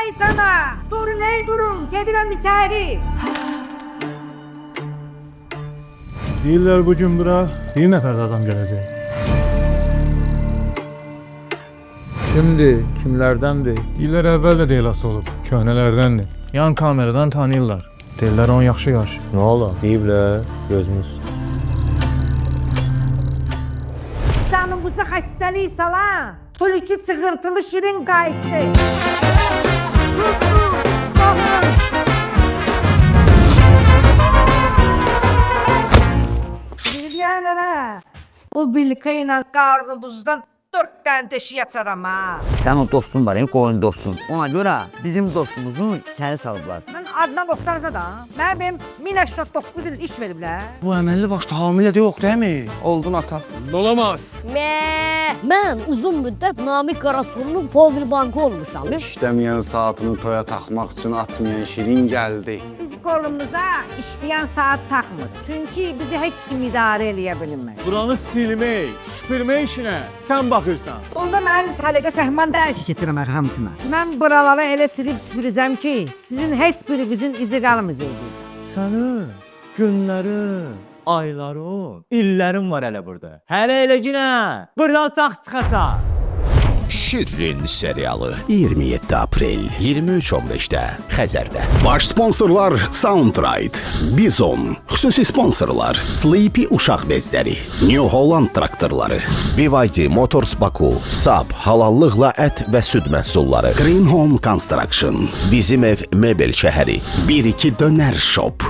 Ay sana! Durun ey durun! Gedirəm içəri! Deyirlər bu gün bura bir nəfər də adam gələcək. Kimdir? Kimlərdəndir? Deyirlər əvvəl də deylası olub, köhnələrdəndir. Yan kameradan tanıyırlar. Deyirlər onu yaxşı qarşı. Nə ola? Deyiblər, gözümüz. Canımıza xəstəlik salan! Tülkü çığırtılı şirin qayıtdı! Bilgənlərə! O bilkə ilə qarnımızdan 4 dənə deşik açaram ha! Sən o dostun var, qoyun dostun. Ona görə bizim dostumuzu içəri salıblar. Mən Adnan Oqtarza da, mənə benim 1089 il iş veriblər. Bu əməlli başda hamilə də yox, deyilmi? Oldun ata. Olamaz. Mən uzun müddət Namiq Qaraçoğlu'nun Povil Bankı olmuşam. İşləməyən saatını toya taxmaq üçün atmayan Şirin gəldi. Biz qolumuza işləyən saat taxmır. Çünki bizi heç kim idarə eləyə bilmir. Buranı silmək, süpürmək işinə sən baxırsan. Onda mən səliqə səhman dəyişik keçirəm hamısına. Mən buraları elə silib süpürəcəm ki, sizin heç birinizin izi qalmayacaq. Sənin günlərin, ayların, illərin var hələ burada. Hələ elə günə buradan sağ çıxasan. Şirin serialı 27 aprel 23:15-də Xəzərdə. Baş sponsorlar Soundride, Bizon, xüsusi sponsorlar Sleepy uşaq bezləri, New Holland traktorları, BYD Motors Baku, Saab halallıqla ət və süd məhsulları, Green Home Construction, Bizim Ev Mebel şəhəri, 1-2 Dönər Shop,